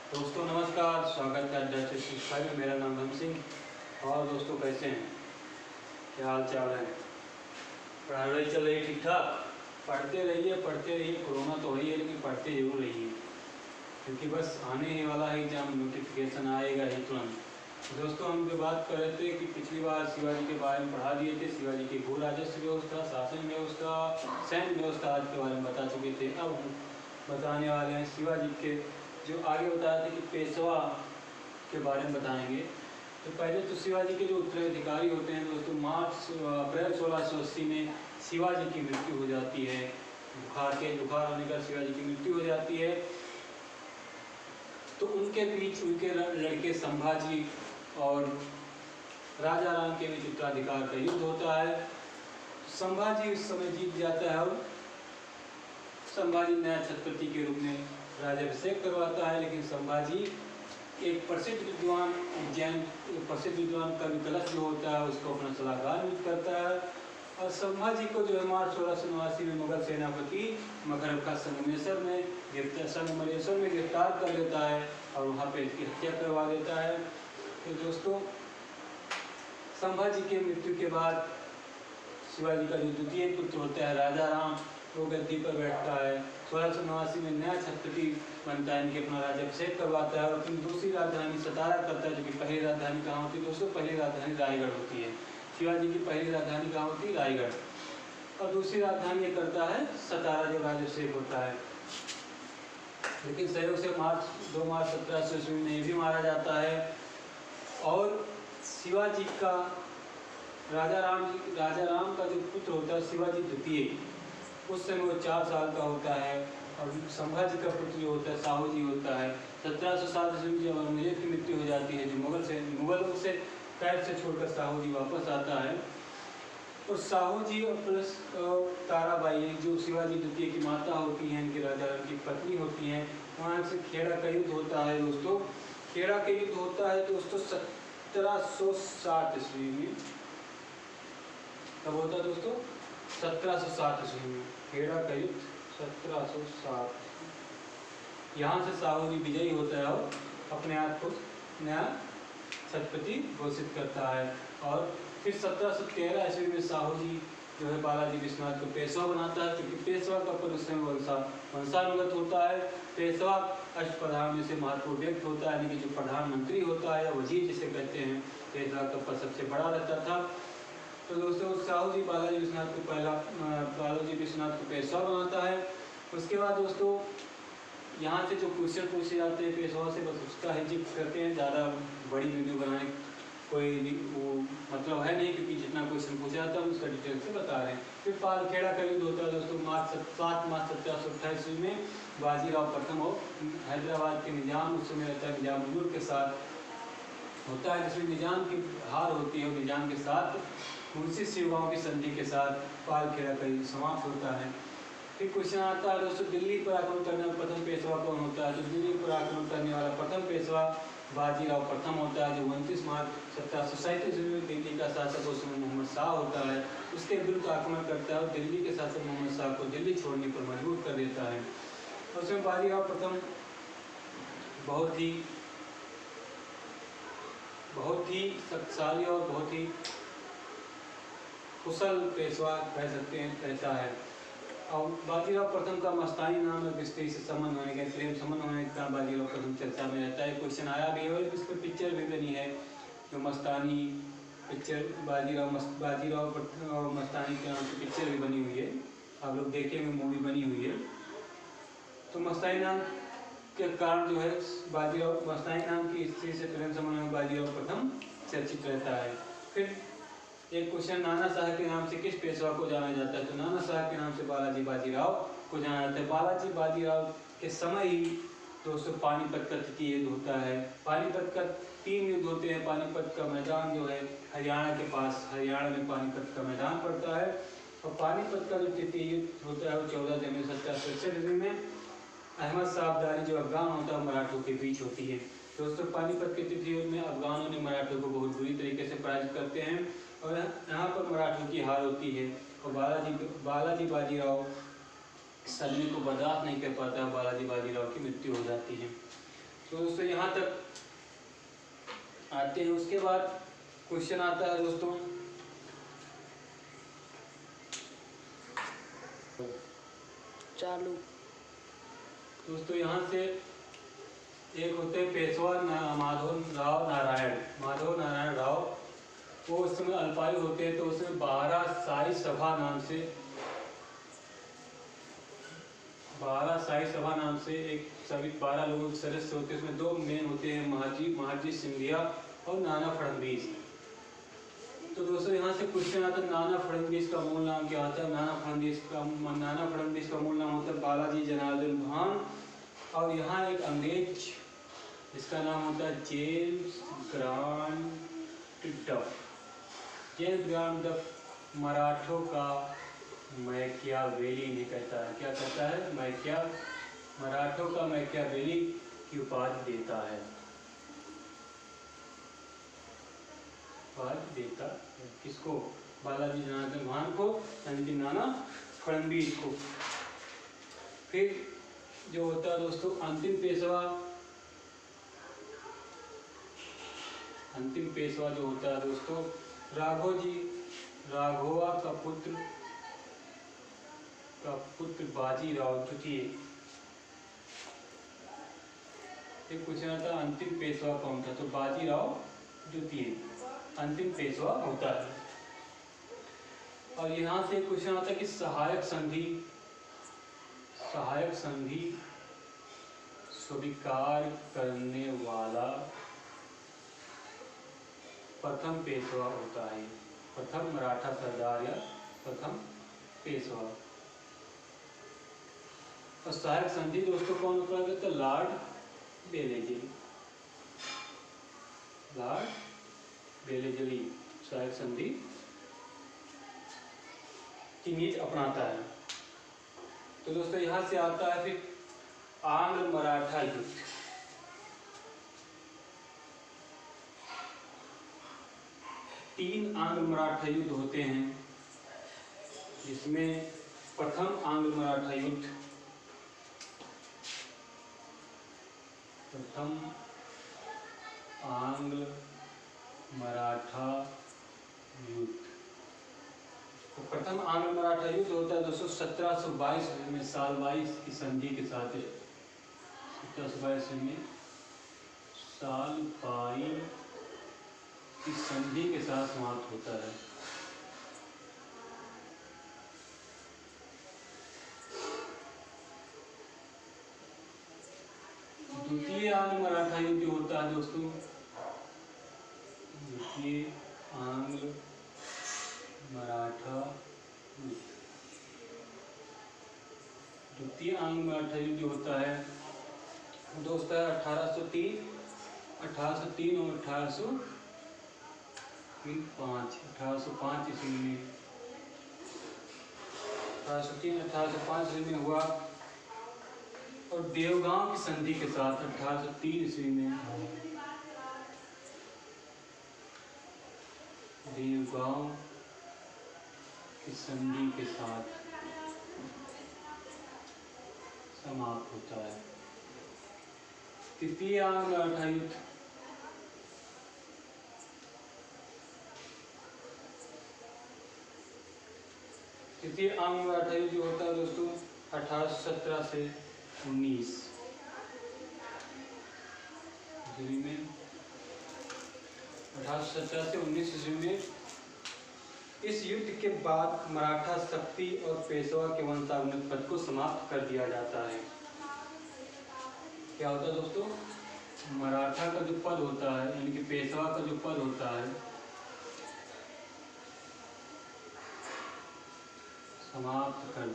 दोस्तों नमस्कार, स्वागत है अड्डा शिक्षा में। मेरा नाम धन सिंह। और दोस्तों कैसे हैं, क्या हाल चाल है? पढ़ाई चल रही ठीक ठाक? पढ़ते रहिए। कोरोना तो है ही है, लेकिन पढ़ते जरूर रहिए, क्योंकि बस आने ही वाला है एग्जाम, नोटिफिकेशन आएगा ही तुरंत। दोस्तों हम जो बात कर रहे थे कि पिछली बार शिवाजी के बारे में पढ़ा दिए थे, शिवाजी की भू राजस्व व्यवस्था, शासन व्यवस्था, सैन्य व्यवस्था आदि के बारे में बता चुके थे। अब हम बताने वाले हैं शिवाजी के, जो आगे बताया था कि पेशवा के बारे में बताएंगे। तो पहले तो शिवाजी के जो उत्तराधिकारी होते हैं दोस्तों, अप्रैल 1680 में शिवाजी की मृत्यु हो जाती है। बुखार होने का शिवाजी की मृत्यु हो जाती है। तो उनके बीच उनके लड़के संभाजी और राजा राम के बीच उत्तराधिकार का युद्ध होता है। संभाजी उस समय जीत जाता है और संभाजी नया छत्रपति के रूप में राज्याभिषेक करवाता है। लेकिन संभाजी एक प्रसिद्ध विद्वान कवि कलश जो होता है उसको अपना सलाहकार नियुक्त करता है। और संभाजी को जो है मार्च 1689 में मुगल सेनापति मकरबका संगमेश्वर में गिरफ्तार कर लेता है और वहाँ पे इसकी हत्या करवा देता है। तो दोस्तों संभाजी के मृत्यु के बाद शिवाजी का जो द्वितीय पुत्र होता है राजा राम, वो गद्दी पर बैठता है। 1689 में नया छत्रपति बनता है, इनके अपना राज्याभिषेक करवाता है और अपनी दूसरी राजधानी सतारा करता है, जो कि पहली राजधानी कहाँ होती है दोस्तों? पहली राजधानी रायगढ़ होती है। शिवाजी की पहली राजधानी कहाँ होती है? रायगढ़। और दूसरी राजधानी ये करता है सतारा, जो राज्याभिषेक होता है। लेकिन सहयोग से 2 मार्च 1700 में ये भी मारा जाता है। और शिवाजी का राजा राम का जो पुत्र होता है शिवाजी द्वितीय, उस समय वो 4 साल का होता है। और संभाजी का पुत्र जो होता है साहू जी होता है। 1707 में जब औरंगजेब की मृत्यु हो जाती है, जो मुगलों से कैद से छोड़कर साहू जी वापस आता है। और साहू जी और प्लस ताराबाई जो शिवाजी द्वितीय की माता होती हैं, इनके राजा राम की पत्नी होती हैं, वहाँ से खेड़ा का युद्ध होता है दोस्तों। खेड़ा का युद्ध होता है दोस्तों 1760 ईस्वी में। कब होता है दोस्तों? 1707 ईस्वी में खेड़ा का युद्ध 1707। यहाँ से साहू जी विजयी होता है और अपने आप को नया छत्रपति घोषित करता है। और फिर 1713 ईस्वी में साहू जी जो है बालाजी विश्वनाथ को पेशवा बनाता है, क्योंकि पेशवा का पद उस समय वंशानुगत होता है। पेशवा अष्टप्रधान में से महत्वपूर्ण व्यक्ति होता है, यानी कि जो प्रधानमंत्री होता है या वजीर जिसे कहते हैं, पेशवा का पद सबसे बड़ा रहता था। तो दोस्तों साहू जी बालाजी विश्वनाथ को पेशवा बनाता है। उसके बाद दोस्तों यहाँ से जो क्वेश्चन पूछे जाते हैं पेशवा से, बस उसका ही जिक्र करते हैं। ज़्यादा बड़ी वीडियो बनाने कोई वो मतलब है नहीं, क्योंकि जितना क्वेश्चन पूछा जाता है उसका डिटेल से बता रहे हैं। फिर पालखेड़ा का युद्ध होता है दोस्तों 7 मार्च 1728 में। बाजीराव प्रथम और हैदराबाद के निजाम उस समय रहता है निजामुद्दौला के साथ होता है, जिसमें निजाम की हार होती है और निजाम के साथ मुंशी शिवगांव की संधि के साथ पालखेड़ा का युद्ध समाप्त होता है। फिर क्वेश्चन आता है दोस्तों दिल्ली पर आक्रमण करने वाला प्रथम पेशवा कौन होता है? तो दिल्ली पर आक्रमण करने वाला प्रथम पेशवा बाजीराव प्रथम होता है, जो 29 मार्च 1737 में दिल्ली का शासक उस समय मोहम्मद शाह होता है, उसके विरुद्ध आक्रमण करता है और दिल्ली के शासक मोहम्मद शाह को दिल्ली छोड़ने पर मजबूर कर देता है। उसमें बाजीराव प्रथम बहुत ही शक्तिशाली और बहुत ही कुशल पेशवा कह सकते हैं, कहता है। और बाजीराव प्रथम का मस्तानी नाम है, स्त्री से संबंध होने का, प्रेम संबंध होने का बाजीराव प्रथम चर्चा में रहता है। क्वेश्चन आया भी है और इस पर पिक्चर भी बनी है, जो मस्तानी पिक्चर बाजीराव मस्तानी के नाम से पिक्चर भी बनी हुई है, आप लोग देखेंगे, मूवी बनी हुई है। तो मस्तानी नाम के कारण जो है मस्तानी नाम की स्त्री से प्रेम संबंध में बाजीराव प्रथम चर्चित रहता है। फिर एक क्वेश्चन, नाना साहब के नाम से किस पेशवा को जाना जाता है? तो नाना साहब के नाम से बालाजी बाजीराव को जाना जाता है। बालाजी बाजीराव के समय ही दोस्तों पानीपत का तृतीय युद्ध होता है। पानीपत का 3 युद्ध होते हैं। पानीपत का मैदान जो है हरियाणा के पास, हरियाणा में पानीपत का मैदान पड़ता है। और पानीपत का जो तृतीय युद्ध होता है वो 14 जनवरी 1767 में अहमद शाह अब्दाली जो अफगान होता है मराठों के बीच होती है। दोस्तों पानीपत के तृतीय युद्ध में अफगानों ने मराठों को बहुत बुरी तरीके से पराजित करते हैं और यहाँ पर मराठों की हार होती है। और बालाजी बाजीराव सदमे को बर्दाश्त नहीं कर पाता, बालाजी बाजीराव की मृत्यु हो जाती है। तो दोस्तों यहाँ तक आते हैं। उसके बाद क्वेश्चन आता है दोस्तों चालू। दोस्तों यहाँ से एक होते हैं पेशवा माधव नारायण राव। वो उस समय अल्पायु होते हैं, तो उसमें 12 साई सभा नाम से एक सभी 12 लोगों के सदस्य होते हैं। उसमें 2 मेन होते हैं, महाजी सिंधिया और नाना फडणवीस। तो दोस्तों यहाँ से क्वेश्चन आता है, नाना फडणवीस का मूल नाम क्या होता है? नाना फडणवीस का मूल नाम होता है बालाजी जनार्दन भान। और यहाँ एक अंग्रेज, इसका नाम होता है जेम्स ग्रांट डफ मराठों का मैकियावेली नहीं कहता है। क्या कहता है? मराठों का मैकियावेली की उपाधि देता है। किसको? बालाजी जनार्दन भान को, यानी नाना फडणवीस को। फिर जो होता है दोस्तों अंतिम पेशवा जो होता है दोस्तों राघोवा का पुत्र बाजीराव द्वितीय। एक क्वेश्चन आता है अंतिम पेशवा कौन था? तो बाजीराव द्वितीय अंतिम पेशवा होता है। और यहाँ से क्वेश्चन आता है कि सहायक संधि स्वीकार करने वाला प्रथम पेशवा होता है। प्रथम मराठा सरदार या प्रथम पेशवा। और सहायक संधि दोस्तों कौन होता है? तो लॉर्ड बेलेजली सहायक संधि की नीति अपनाता है। तो दोस्तों यहाँ से आता है फिर आंग्ल मराठा युद्ध। तीन आंग्ल मराठा युद्ध होते हैं, जिसमें प्रथम आंग्ल मराठा युद्ध तो प्रथम आंग्ल मराठा युद्ध होता है दोस्तों 1722 में, साल 22 की संधि के साथ। 1722 में साल 22 की संधि के साथ समाप्त होता है। द्वितीय आंग्ल मराठा युद्ध जो होता है दोस्तों, द्वितीय आंग्ल मराठा युद्ध जो होता है दोस्तों 1803 और 1805 ईस्वी में 1805 ईस्वी में हुआ। और देवगांव की संधि के साथ 1803 ईस्वी में देवगांव की संधि के साथ समाप्त होता है। तृतीय आंग्ल मराठा युद्ध जो होता है दोस्तों 1817 से 19 ईस्वी में 1817 से 19 ईस्वी में। इस युद्ध के बाद मराठा शक्ति और पेशवा के वंशावलिक पद को समाप्त कर दिया जाता है। क्या होता है दोस्तों? मराठा का जो पद होता है, यानी कि पेशवा का जो पद होता है, समाप्त कर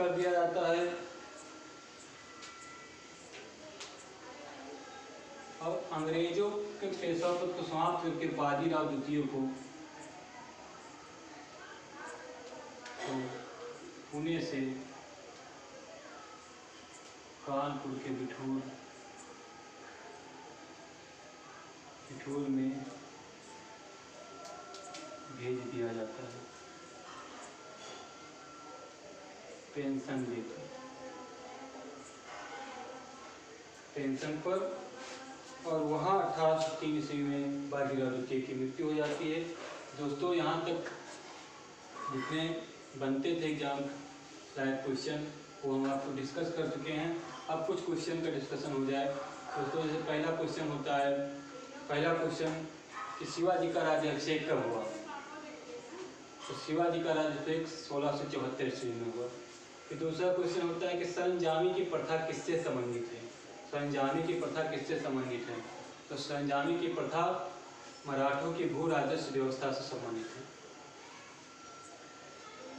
दिया जाता है। और अंग्रेजों के पेशवा पद को समाप्त करके बाजीराव द्वितीय को तो पुणे से कानपुर के बिठूर में भेज दिया जाता है। पेंशन लेते, पेंशन पर, और वहाँ 1803 ईस्वी में बाजीराव द्वितीय की मृत्यु हो जाती है। दोस्तों यहाँ तक जितने बनते थे एग्जाम लाइक क्वेश्चन वो हम आपको डिस्कस कर चुके हैं। अब कुछ क्वेश्चन का डिस्कशन हो जाए। दोस्तों जैसे पहला क्वेश्चन होता है, पहला क्वेश्चन कि शिवाजी का राज्याभिषेक कब हुआ? तो शिवाजी का राज्याभिषेक 1674 ईस्वी में हुआ। फिर दूसरा क्वेश्चन होता है कि सरंजामी की प्रथा किससे संबंधित है? सरंजामी की प्रथा किससे संबंधित है? तो सरंजामी की प्रथा मराठों की भू राजस्व व्यवस्था से संबंधित है।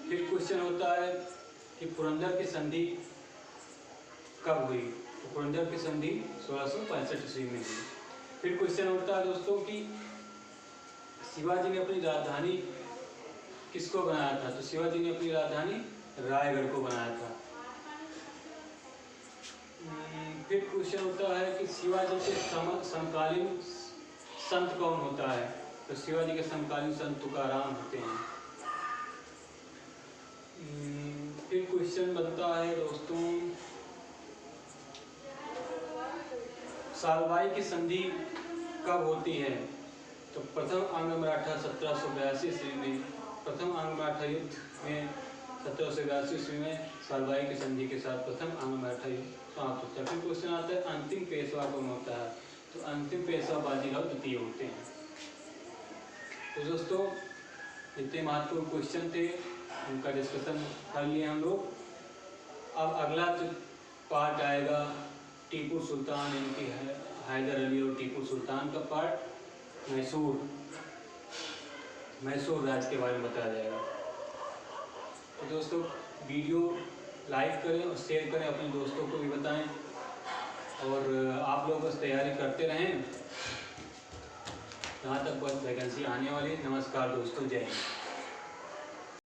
फिर क्वेश्चन होता है कि पुरंदर की संधि कब हुई? तो पुरंदर की संधि 1665 ईस्वी में हुई। फिर क्वेश्चन होता है दोस्तों कि शिवाजी ने अपनी राजधानी किसको बनाया था? तो शिवाजी ने अपनी राजधानी रायगढ़ को बनाया था। फिर क्वेश्चन होता है कि शिवाजी के समकालीन संत कौन होता है? तो शिवाजी के समकालीन संत तुकाराम होते हैं। फिर क्वेश्चन बनता है दोस्तों सालबाई की संधि कब होती है? तो प्रथम आंग्ल मराठा 1782 ईस्वी में, प्रथम आंग्ल मराठा युद्ध में 1782 ईस्वी में सालबाई की संधि के साथ प्रथम आंग्ल मराठा युद्ध समाप्त होता है। फिर क्वेश्चन आता है अंतिम पेशवा कौन होता है? तो अंतिम पेशवा बाजीराव द्वितीय होते हैं। तो दोस्तों जितने महत्वपूर्ण क्वेश्चन थे उनका डिस्कशन कर लिए हम लोग। अब अगला जो पार्ट आएगा टीपू सुल्तान, इनकी हैदर अली और टीपू सुल्तान का पार्ट, मैसूर राज्य के बारे में बताया जाएगा। तो दोस्तों वीडियो लाइक करें और शेयर करें, अपने दोस्तों को भी बताएं, और आप लोग बस तैयारी करते रहें जहाँ तक बस वैकेंसी आने वाली है। नमस्कार दोस्तों, जय हिंद।